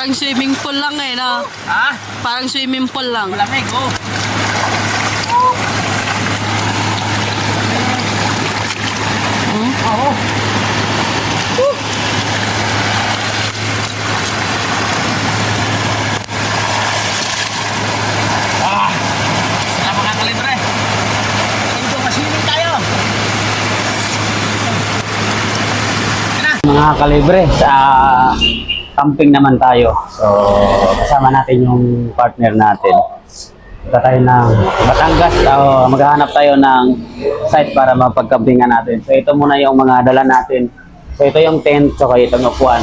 Parang swimming pool lang eh, no? Ha? Parang swimming pool lang. Malamig, oh. Oo. Ah, sila mga kalibre. Ito, masinig tayo. Mga kalibre, sa camping naman tayo. So, kasama natin yung partner natin. Punta tayo ng Batangas. So, maghahanap tayo ng site para mapagkampingan natin. So, ito muna yung mga dala natin. So, ito yung tent, so itong upuan.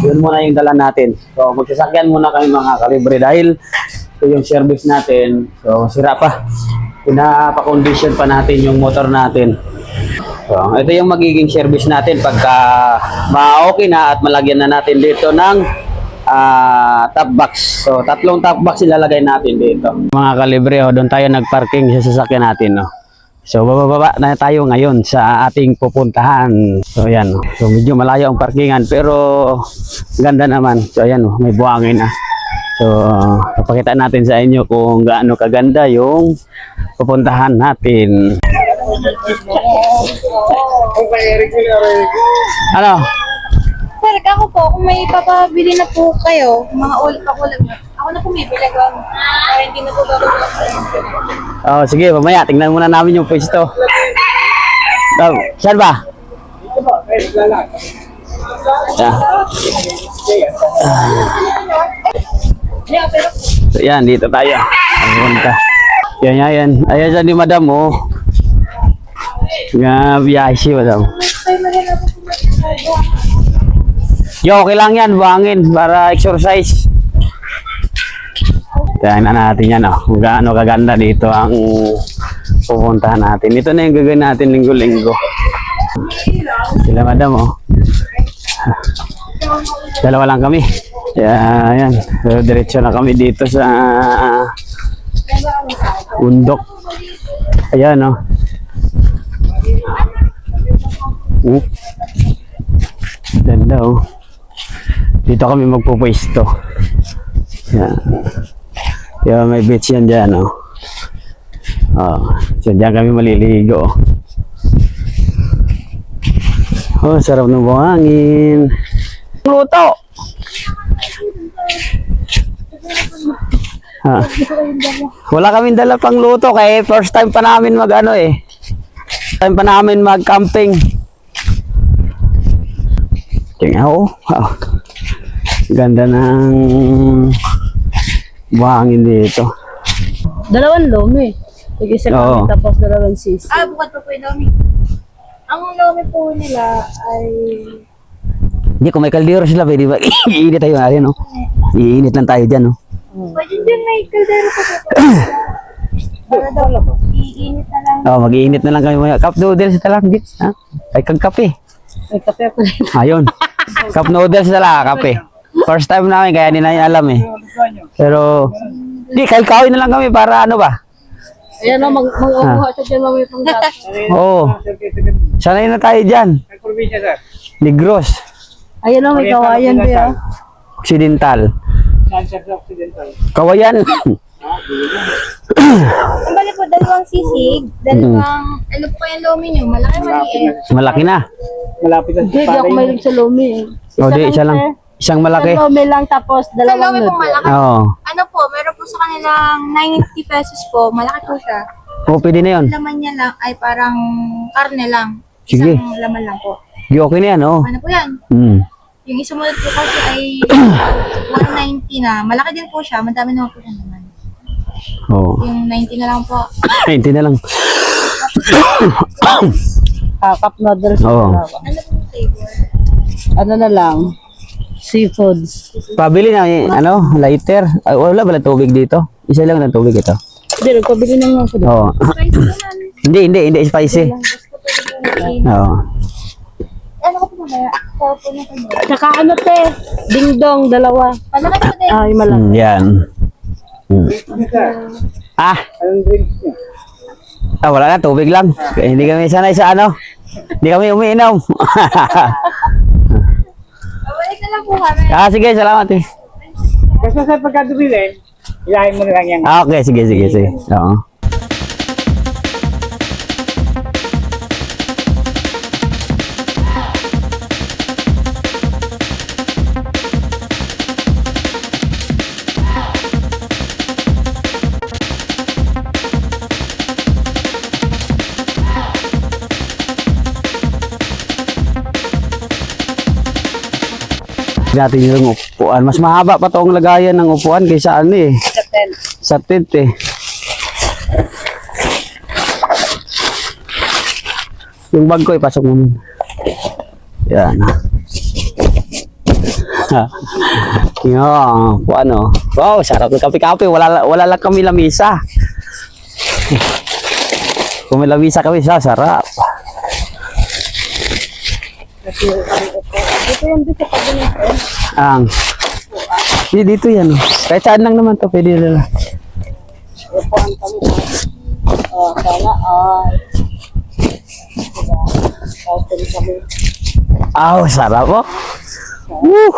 Yun muna yung dala natin. So, magsasakyan muna kami mga kalibre dahil ito yung service natin. So, sira pa. Pinapa-condition pa natin yung motor natin. So, ito yung magiging service natin pagka ma-okay na at malagyan na natin dito ng top box. So, 3 top box ilalagay natin dito. Mga kalibre, doon tayo nagparking sa sasakyan natin. No? So, bababa na tayo ngayon sa ating pupuntahan. So, ayan. So, medyo malayo ang parkingan pero ganda naman. So, ayan. May buhangin na. So, papakita natin sa inyo kung gaano kaganda yung pupuntahan natin. Ano? Sir, ako po, kung may papabili na po kayo, mga ulit ako na pumibili ko. Para hindi na po gagawin. Oh, sige, mamaya tingnan muna namin yung pwesto. Saan ba? So, yan, dito tayo. Yan. Ayan dyan ni madam, oh. Nga biyahe si madam. Yo, okay lang yan, buhangin para exercise. Tingnan natin yan, oh. Kung gaano kaganda dito ang pupuntahan natin. Ito na yung gagawin natin linggo-linggo. Sila madam, oh. Dalawa lang kami. Yan. So, diretso na kami dito sa bundok. Ayan, oh. Ganda, oh. Dito kami magpupwesto. Yan. Yan, may beach yan dyan, oh. Oh, so dyan kami maliligo. Oh, sarap ng buhangin. Luto! Ha. Wala kaming dala pang luto kaya first time pa namin mag-ano eh. Time pa namin mag-camping. Tingnan ko. Wow. Ganda ng buhangin dito. Dalawang lomi. Sige, isa Oo. tapos dalawang sis. Bukod pa po yung lomi. Ang lomi po nila ay... Hindi, kung may kaldero sila, pwede ba? Iinit tayo nga rin, no? Iinit lang tayo dyan, no? Pwede dyan may kaldero po po. Para daw iinit na lang. Oh, mag-iinit na lang kami. Cup noodles na lang, gits, ha? Ay, kang kape. May kape ako dito. Ayun. Cup noodles na lang, kape. First time namin, kaya hindi na yung alam, eh. Pero, di, kawin na lang kami para ano ba? Ayan o, mag-uha siya dyan lomi pang gas. Oo. Sanay na tayo dyan. Negros. Ayan o, may kawayan din. Occidental. Kawayan. Ang bali po, dalawang sisig, dalawang, ano po yung lomi nyo, malaki maliit. Malaki na. Hindi ako mahilig sa lomi eh. O, di, isa lang. Isang malaki. Isang lomi lang tapos Sa dalawang lomi po noodle. malaki. Oo. Ano po, meron po sa kanilang 90 pesos po, malaki po siya. O, pwede na yun. Laman niya lang ay parang karne lang. Sige. Isang laman lang po. Di, okay na yan, oh. Ano po yan? Yung sumunod po kasi ay 190 na. Malaki din po siya, madami naman po siya naman. Oo. Yung 90 na lang po. 90 na lang. Cup noodles. Oo. Ano po yung flavor? Ano na lang? Seafoods. Pabili na, ano, lighter. Ay, wala ba tubig dito? Isa lang ng tubig ito. Hindi, nagpabili na nga ako dito. Oo. Spicy naman. Hindi spicy. Oo. Ano ko po mamaya? Sarap po na kanya. Tsaka ano te? Ding-dong, dalawa. Malaki po din. Ay, malaki. Yan. Ah. Ah, wala na, tubig lang. Kaya hindi kami sanay sa ano. Hindi kami umiinom. Balik na lang po kami. Ah, sige, salamat eh. Basta sa pagkatubilin, ilahin mo na lang yan. Ah, okay, sige. Oo. Natin yung upuan. Mas mahaba pa tong lagayan ng upuan kaysa ano eh. Sa tent eh. Yung bag ko ipasok mo. Yan. Yung upuan oh. Wow, sarap ng kape-kape. Wala lang kami lamisa. Kung may lamisa kami, sarap. Dito yan dito sa pagbiling ko. Dito yan oh. Kahit saan lang naman to, pwede nila. Upuan kami. Sana ay. Open kami. Sarap oh. Woo!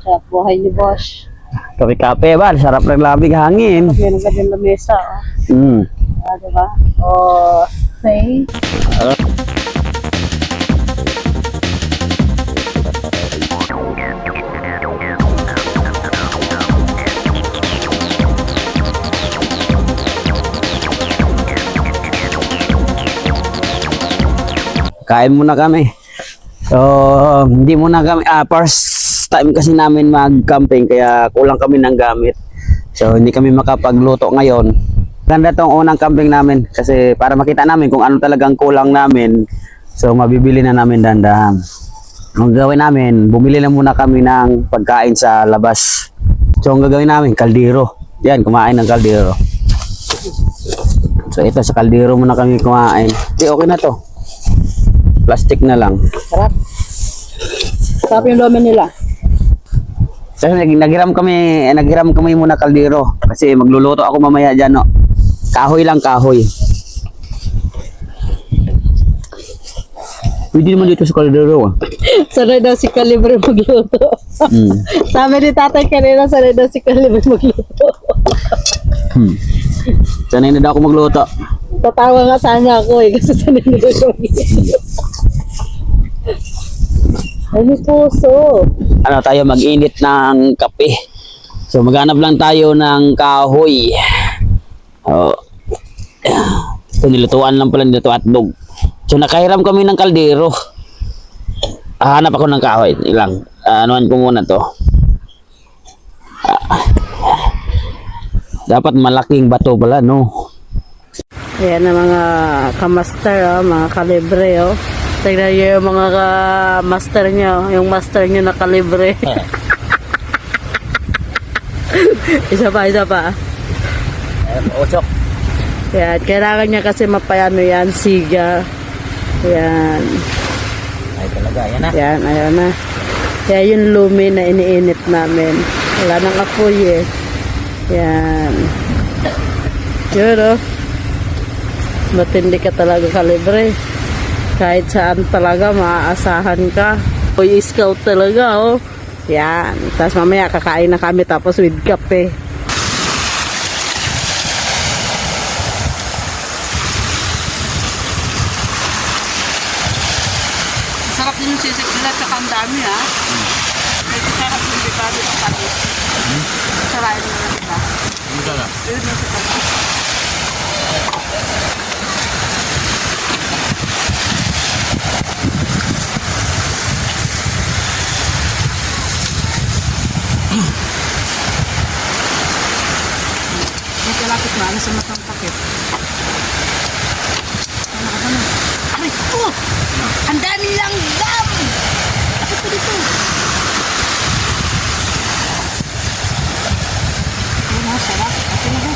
Sa buhay ni Boss. Kape-kape ba? Sarap ng lamig hangin. Yan ang ganda ng lamesa. Diba? Say. Kain muna kami. So, hindi muna kami, first time kasi namin mag-camping kaya kulang kami ng gamit. So, hindi kami makapagluto ngayon. Ganda tong unang camping namin kasi para makita namin kung ano talagang kulang namin. So, mabibili na namin dandahan. Ang gagawin namin, bumili lang muna kami ng pagkain sa labas. So, ang gagawin namin, kaldero. Yan, kumain ng kaldero. So, ito sa kaldero muna kami kumain. Okay na to. Plastic na lang. Sarap. Sarap yung lomen nila. Kasi naghiram kami muna kaldero kasi magluluto ako mamaya diyan no. Kahoy lang kahoy. Pwede naman dito sa kaldero ah. Sanay daw si Calibre magluto. Sabi ni tatay kanina, sanay daw si Calibre magluto. Sanay na daw ako magluto. Tatawa nga sana ako eh, kasi sanay na daw siya magluto. Ay, may puso. Ano tayo mag-init ng kape. So maghanap lang tayo ng kahoy. Oh. So nilutuan lang pala nito hotdog. So nakahiram kami ng kaldero. Hanap ako ng kahoy. Ilang. Anuan ko muna to. Dapat malaking bato pala no. Ayan na mga kamaster, mga kalibre. Tignan nyo yung mga master nyo. Yung master nyo na kalibre. Isa pa. Usok. Yan, kailangan niya kasi mapayano yan, siga. Yan. Ay talaga, yan na. Yan, ayan na. Kaya yung lumi na iniinit namin. Wala nang apoy eh. Yan. Yun matindi ka talaga kalibre. Kahit saan talaga maaasahan ka. Boy Scout talaga Yan. Tapos mamaya kakain na kami tapos with kape. Sarap din yung sisig nila tsaka ang dami Medyo sarap yung bibado ng pati. Sarayin mo na diba? Yun na sa pati. May kalapit na, sa matang takip. Aray ko! Ang dami lang gam! Bakit ko dito? Sarap. Ako na ba?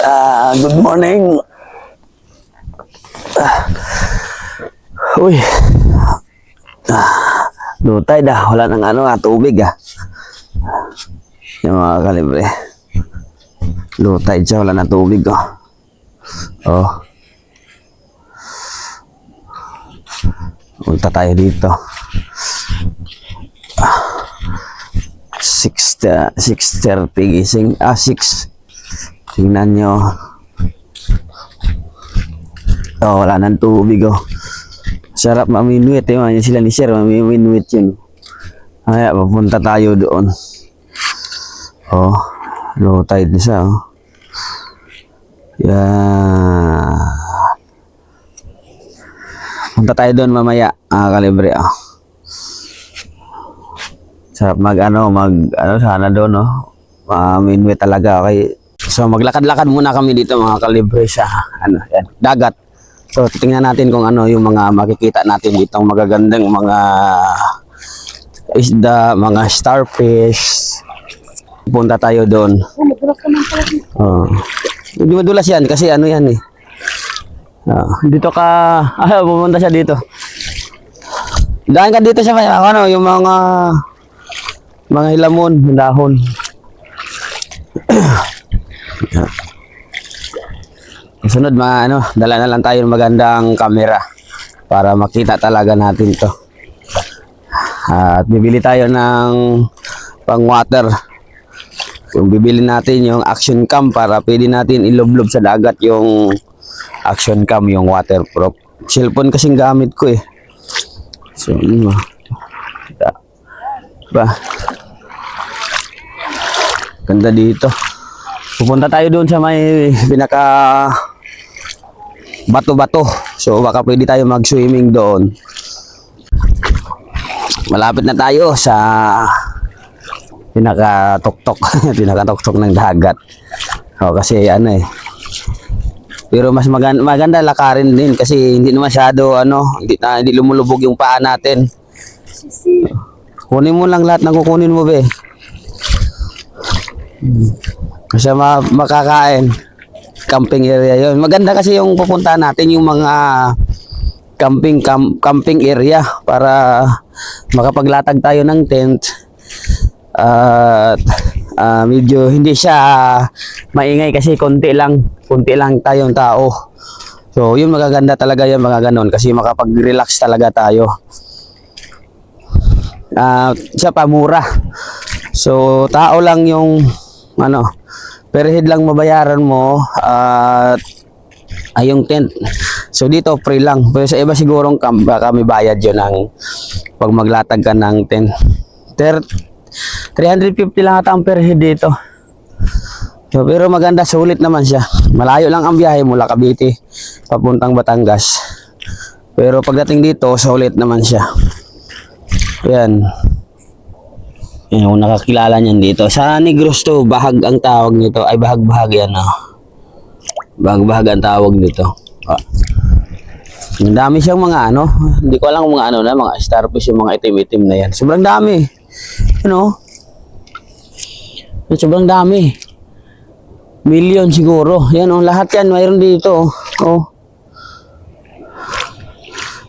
Good morning. Uy. Lutay dah. Wala nang tubig Yung mga kalibre. Lutay siya. Wala nang tubig Oh. Punta tayo dito. 6:30 gising. 6. Tingnan nyo. Wala nang tubig Sarap maminwit Yan sila ni Sir. Maminwit yun. Kaya papunta tayo doon. Low tide na siya Yan. Punta tayo doon mamaya. Kalibre Sarap sana doon maminwit talaga. Okay. So maglakad-lakad muna kami dito mga kalibre sa yan, dagat. So tingnan natin kung yung mga makikita natin dito, magagandang mga isda, mga starfish. Punta tayo doon. Hindi madulas yan kasi yan dito ka pupunta siya dito. Daan ka dito sa yung mga hilamon, dahon. Sunod dala na lang tayo ng magandang camera para makita talaga natin to. At bibili tayo ng pang water. Yung bibili natin yung action cam para pwede natin iloblob sa dagat yung action cam, yung waterproof. Cellphone kasing gamit ko So ba? Ganda dito. Pupunta tayo doon sa may pinaka bato-bato. So baka pwede tayo mag-swimming doon. Malapit na tayo sa pinaka-tuktok. Pinaka-tuktok ng dagat. Kasi pero mas maganda lakarin din kasi hindi na masyado hindi lumulubog yung paa natin. Kunin mo lang lahat ng kukunin mo be. Kasi makakain. Camping area yun. Maganda kasi yung pupunta natin yung mga camping area para makapaglatag tayo ng tent. At medyo hindi siya maingay kasi konti lang tayong tao. So yun magaganda talaga yung mga ganon kasi makapag-relax talaga tayo. Siya pa mura. So tao lang yung per head lang mabayaran mo at yung tent. So dito free lang. Pero sa iba sigurong baka may bayad yun pag maglatag ka ng tent. 350 lang ata ang per head dito. So, pero maganda, sulit naman siya. Malayo lang ang biyahe mula Cavite papuntang Batangas. Pero pagdating dito, sulit naman siya. Yan. Yung nakakilala niyan dito. Sa Negros to, bahag ang tawag nito. Ay, bahag-bahag yan. Bahag-bahag ang tawag nito. Ang dami siyang mga hindi ko alam kung mga mga starfish, yung mga itim-itim na yan. Sobrang dami. Sobrang dami. Million siguro. Yan lahat yan mayroon dito.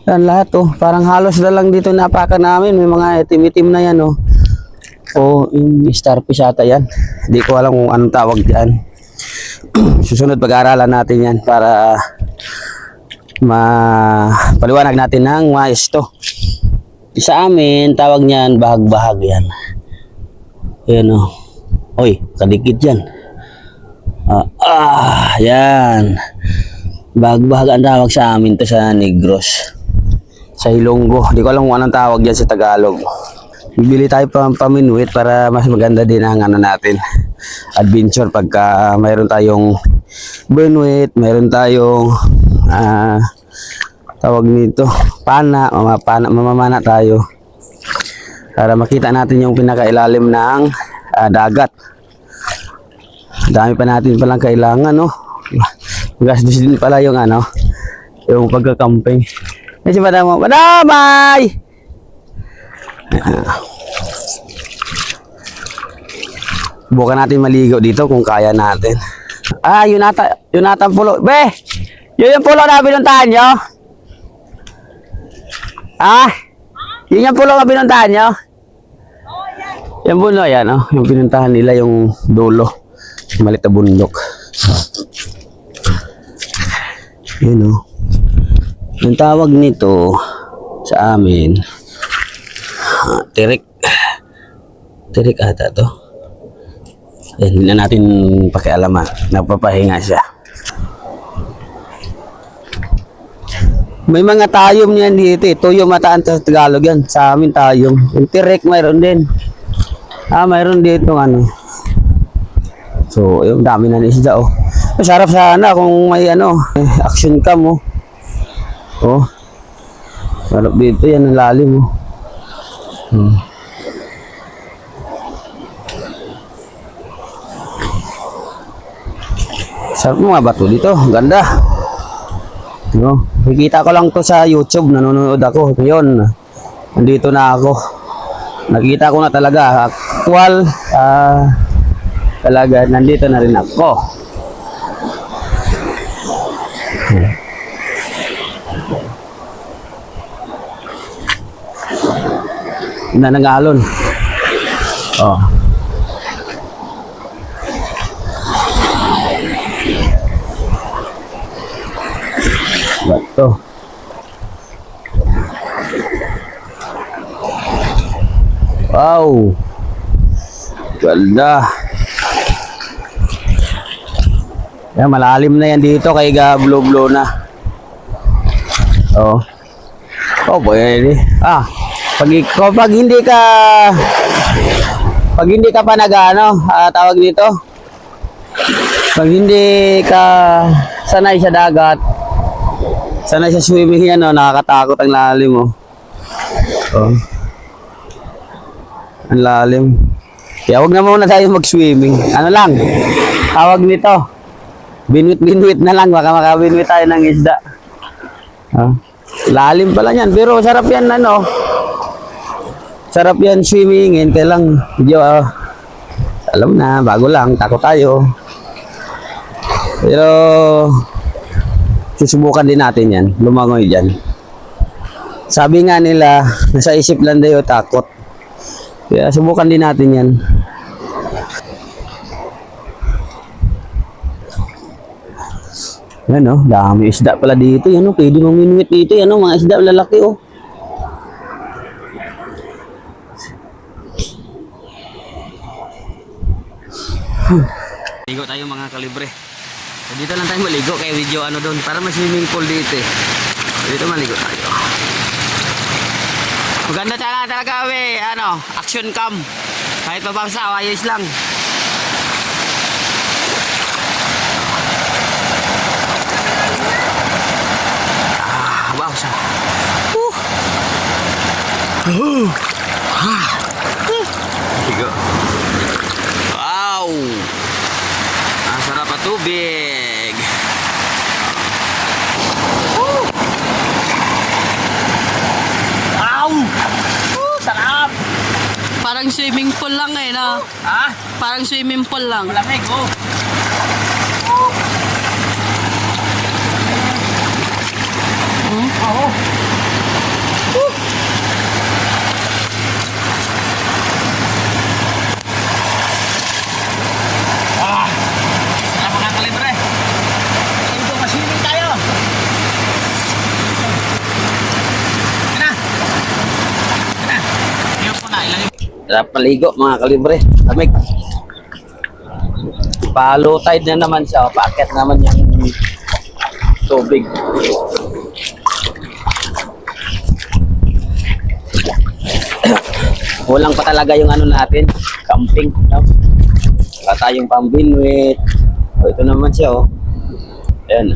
Yan lahat parang halos na lang dito napakan namin. May mga itim-itim na yan yung starfish ata yan. Hindi ko alam kung anong tawag diyan. Susunod pag-aaralan natin yan para paliwanag natin ng maesto. Sa amin tawag niyan bahag-bahag yan. Yan Oy, kadikit yan. Yan. Bahag-bahag ang tawag sa amin to sa Negros. Sa Ilonggo. Hindi ko alam kung anong tawag yan sa Tagalog. Bibili tayo paminwit para mas maganda din ang natin. Adventure pagka mayroon tayong binwit, mayroon tayong tawag nito, mamamana tayo. Para makita natin yung pinakailalim ng dagat. Dami pa natin palang kailangan, gastos din pala yung yung pagka-camping. Kasi madamay! Bukan natin maligo dito kung kaya natin. Ah, yun ata ang pulo. Be, yun yung pulo na binuntahan nyo? Ah, yun yung pulo na binuntahan nyo? Yung pulo, yan, oh. Yung binuntahan nila, yung dulo. Malit na bundok. Yun, oh. Yung tawag nito sa amin, tirik. Tirik ata to. Yan, hindi na natin pakialaman. Napapahinga siya. May mga tayom niyan dito eh. Tuyom mataan sa Tagalog yan. Sa amin tayom. Yung tirik mayroon din. Ah, mayroon dito ano. So, yung dami na isda oh. Masarap sana kung may ano, action cam oh. Oh. Sarap dito yan ang lalim oh. Sarap mga bato dito. Ganda. No, nakikita ko lang to sa YouTube, nanonood ako. Ngayon, nandito na ako. Nakita ko na talaga, actual, talaga, nandito na rin ako. Na nangalon. Oh. Bato. Wow. Ganda. Yan, malalim na yan dito kay blue na. Oh. Oh, boy. Ah, pag hindi ka pa nagano, tawag dito. Pag hindi ka sanay sa dagat, sanay sa swimming yan, no? Nakakatakot ang lalim, oh. Oh. Ang lalim. Kaya huwag na muna tayo mag-swimming. Ano lang, tawag nito, binwit na lang, baka makabinwit tayo ng isda. Oh. Lalim pala yan, pero sarap yan, ano. Sarap yan swimmingin, kaya lang, medyo, alam na, bago lang, takot tayo. Pero, susubukan din natin yan, lumangoy dyan. Sabi nga nila, nasa isip lang daw takot. Kaya subukan din natin yan. Yan o, dami isda pala dito. Yan o, pwede mong minuit dito. Yan o, mga isda lalaki o. Ligo tayo mga kalibre. Dito lang tayo maligo kaya video ano doon para may swimming pool dito eh. Dito maligo tayo. Maganda talaga we, ano, action cam. Kahit mabangsa, ayos lang. Ah, wow sa. Ligo. Wow. Ang sarap at tubig. Wow! Sarap! Parang swimming pool lang eh, na. Ah, Parang swimming pool lang. malamig oh. Oo. Sarap mga kalibre. Ito, maswimming tayo. Yan na. Yan na. Ayun po na, ilagay. Sarap maligo mga kalibre. Lamig. Palo tide na naman siya. Paakyat naman yung tubig. Kulang pa talaga yung ano natin, camping. No? Wala tayong pambinwit. O, ito naman siya oh. Ayan.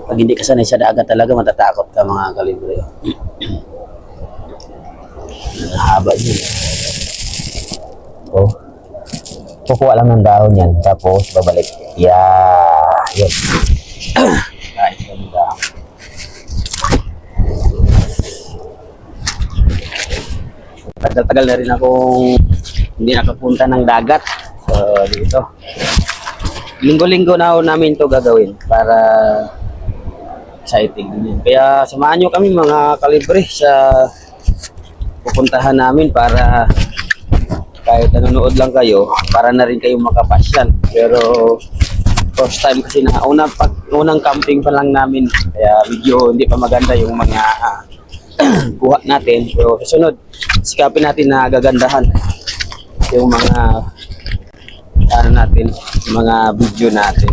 Pag hindi ka sanay sa dagat talaga, matatakot ka mga kalibre. Haba yun. Oh. Kukuha lang ng dahon yan, tapos babalik. Yeah. Yun. Kahit yung dahon. tagal-tagal na rin akong hindi nakapunta ng dagat. So, dito. Linggo-linggo na ako namin to gagawin para exciting din. Kaya samahan nyo kami mga kalibre sa pupuntahan namin para kahit nanonood lang kayo, para na rin kayo makapasyal. Pero first time kasi na unang camping pa lang namin, kaya medyo hindi pa maganda yung mga kuha natin. Pero susunod, sikapin natin na gagandahan yung mga ano natin, mga video natin.